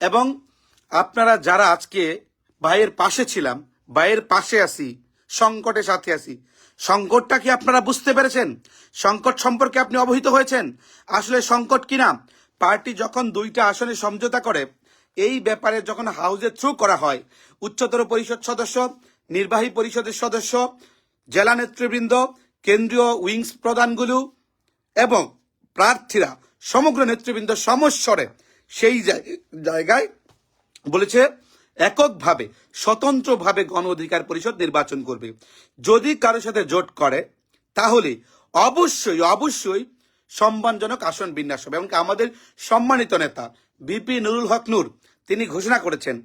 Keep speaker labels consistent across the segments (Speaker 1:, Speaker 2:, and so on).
Speaker 1: এবং আপনারা যারা আজকে ভাইয়ের পাশে ছিলাম, ভাইয়ের পাশে আছি, সংকটের সাথে আছি, সংকটটা কি আপনারা বুঝতে পেরেছেন? সংকট সম্পর্কে আপনি অবহিত হয়েছেন? আসলে সংকট কিনা, পার্টি যখন দুইটা আসনে সমঝোতা করে, এই ব্যাপারে যখন হাউজে থ্রু করা হয়, উচ্চতর পরিষদ সদস্য, নির্বাহী পরিষদের সদস্য, জেলা নেতৃবৃন্দ, কেন্দ্রীয় উইংস প্রধানগুলো এবং প্রার্থীরা সমগ্র নেতৃবৃন্দ সমস্বরে সেই জায়গায় বলেছে এককভাবে স্বতন্ত্রভাবে গণ অধিকার পরিষদ নির্বাচন করবে। যদি কারোর সাথে জোট করে তাহলে অবশ্যই অবশ্যই সম্মানজনক আসন বিন্যাস হবে। এবং আমাদের সম্মানিত নেতা বিপি নুরুল হক নূর তিনি ঘোষণা করেছেন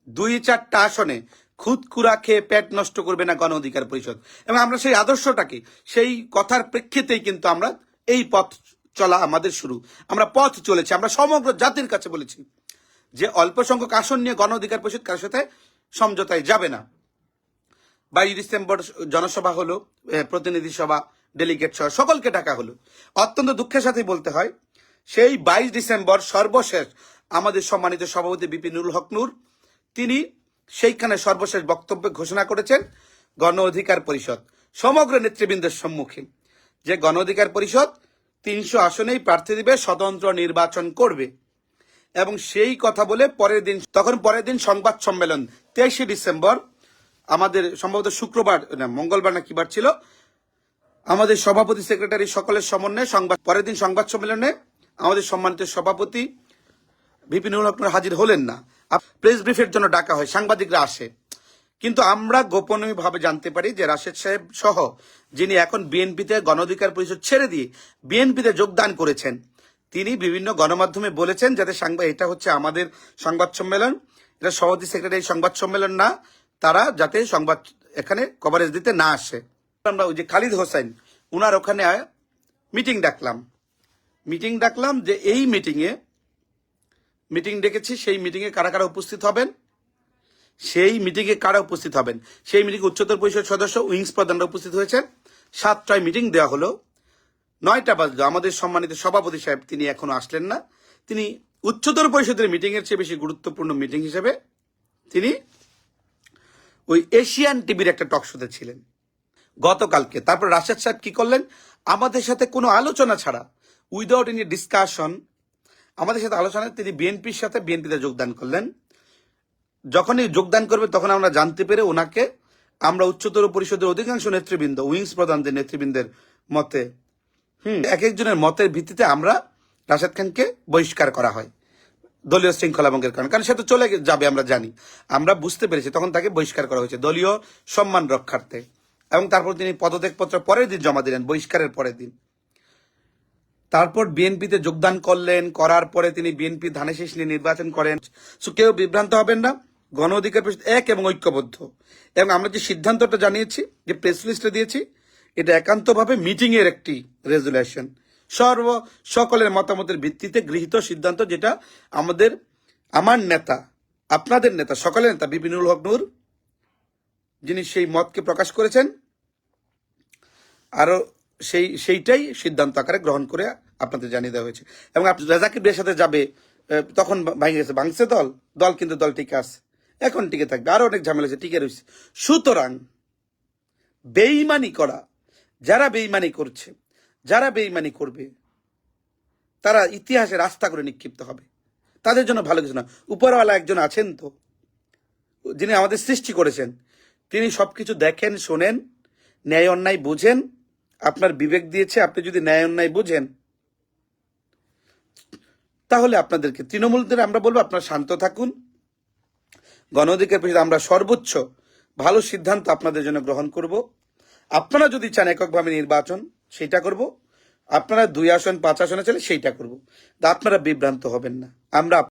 Speaker 1: 2-4টা আসনে খুদকুড়া খেয়ে পেট নষ্ট করবে না গণ অধিকার পরিষদ। এবং আমরা সেই আদর্শটাকে, সেই কথার প্রেক্ষিতেই কিন্তু আমরা এই পথ চলা আমাদের শুরু। আমরা পথ চলেছি, আমরা সমগ্র জাতির কাছে বলেছি যে অল্প সংখ্যক আসন নিয়ে গণ অধিকার পরিষদ কারোর সাথে সমঝোতায় যাবে না। 22 ডিসেম্বর জনসভা হলো, প্রতিনিধি সভা, ডেলিগেট সহ সকলকে ডাকা হলো। অত্যন্ত দুঃখের সাথে বলতে হয়, সেই 22 ডিসেম্বর সর্বশেষ আমাদের সম্মানিত সভাপতি বিপি নুরুল হক নূর তিনি সেইখানে সর্বশেষ বক্তব্যে ঘোষণা করেছেন গণ অধিকার পরিষদ সমগ্র নেতৃবৃন্দের সম্মুখে যে গণ অধিকার পরিষদ 300 আসনেই প্রার্থী দিবে, স্বতন্ত্র নির্বাচন করবে। এবং সেই কথা বলে পরের দিন সংবাদ সম্মেলন 23 ডিসেম্বর আমাদের সম্ভবত শুক্রবার না মঙ্গলবার না কিবার ছিল, আমাদের সভাপতি সেক্রেটারি সকলের সমন্বয়ে পরের দিন সংবাদ সম্মেলনে আমাদের সম্মানিত সভাপতি ভিপি নুরুল হক নূর হাজির হলেন না। প্রেস ব্রিফের জন্য ডাকা হয়, সাংবাদিকরা আসে, কিন্তু আমরা গোপনীয়ভাবে জানতে পারি যে রাশেদ সাহেব সহ যিনি এখন বিএনপিতে গণ অধিকার পরিষদ ছেড়ে দিয়ে বিএনপিতে যোগদান করেছেন, তিনি বিভিন্ন গণমাধ্যমে বলেছেন যাতে এটা হচ্ছে আমাদের সংবাদ সম্মেলন, এটা সভাপতি সেক্রেটারি সংবাদ সম্মেলন না, তারা যাতে সংবাদ এখানে কভারেজ দিতে না আসে। আমরা ওই যে খালিদ হোসেন উনার ওখানে মিটিং ডাকলাম যে এই মিটিং ডেকেছি, সেই মিটিংয়ে কারা কারা উপস্থিত হবেন, সেই মিটিংয়ে উচ্চতর পরিষদ সদস্য উইংস প্রধানরা উপস্থিত হয়েছেন। 7টায় মিটিং দেওয়া হলো, 9টা বাজলো। আমাদের সম্মানিত সভাপতি সাহেব তিনি এখনো আসলেন না। তিনি উচ্চতর পরিষদের মিটিং এর চেয়ে বেশি গুরুত্বপূর্ণ মিটিং হিসেবে তিনি ওই এশিয়ান টিভির একটা টক শোতে ছিলেন গতকালকে। তারপর রাশেদ সাহেব কি করলেন, আমাদের সাথে কোনো আলোচনা ছাড়া, উইদাউট এনি ডিসকাশন, আমাদের সাথে আলোচনায় তিনি বিএনপিতে যোগদান করলেন। যখনই যোগদান করবে তখন আমরা জানতে পেরে ওনাকে আমরা উচ্চতর পরিষদের অধিকাংশ নেতৃবৃন্দ, উইংস প্রধানদের নেতৃবৃন্দের মতে এক একজনের মতের ভিত্তিতে আমরা রাশেদ খানকে বহিষ্কার করা হয় দলীয় শৃঙ্খলা ভঙ্গের কারণে। কারণ সে তো চলে যাবে আমরা জানি, আমরা বুঝতে পেরেছি, তখন তাকে বহিষ্কার করা হয়েছে দলীয় সম্মান রক্ষার্থে। এবং তারপর তিনি পদত্যাগপত্র পরের দিন জমা দিলেন, বহিষ্কারের পরের দিন। তারপর বিএনপিতে যোগদান করলেন, করার পরে তিনি বিএনপি ধানে শীষ নিয়ে নির্বাচন করেন। কেউ বিভ্রান্ত হবেন না, গণ অধিকার পরিষদ এক এবং ঐক্যবদ্ধ। এবং আমরা যে সিদ্ধান্তটা জানিয়েছি, যে প্রেস লিস্টে দিয়েছি, এটা একান্তভাবে মিটিং এর একটি রেজুলেশন, সকলের মতামতের ভিত্তিতে গৃহীত সিদ্ধান্ত, যেটা আমার নেতা, আপনাদের নেতা, সকলের নেতা বিপি নুরুল হক নূর যিনি সেই মতকে প্রকাশ করেছেন, আরো সেইটাই সিদ্ধান্ত আকারে গ্রহণ করে আপনাদের জানিয়ে দেওয়া হয়েছে। এবং রেজাকির বিয়ের সাথে যাবে, তখন ভাঙছে দল কিন্তু দল টিকে আছে, এখন টিকে থাকবে, আরো অনেক ঝামেলা আছে, টিকে রয়েছে। সুতরাং বেইমানি করা, যারা বেইমানি করছে, যারা বেইমানি করবে, তারা ইতিহাসে রাস্তা করে নিক্ষিপ্ত হবে, তাদের জন্য ভালো কিছু না। উপরওয়ালা একজন আছেন তো, যিনি আমাদের সৃষ্টি করেছেন, তিনি সবকিছু দেখেন, শোনেন, ন্যায় অন্যায় বুঝেন। আপনার বিবেক দিয়েছে, আপনি যদি ন্যায় অন্যায় বুঝেন তাহলে আপনাদেরকে তৃণমূলদের আমরা বলবো আপনারা শান্ত থাকুন। গণ অধিকার পরিষদ আমরা সর্বোচ্চ ভালো সিদ্ধান্ত আপনাদের জন্য গ্রহণ করব। আপনারা যদি চান এককভাবে নির্বাচন, সেটা করব। আপনারা 2 আসন 5 আসনে চাইলে সেইটা করব। আপনারা বিভ্রান্ত হবেন না। আমরা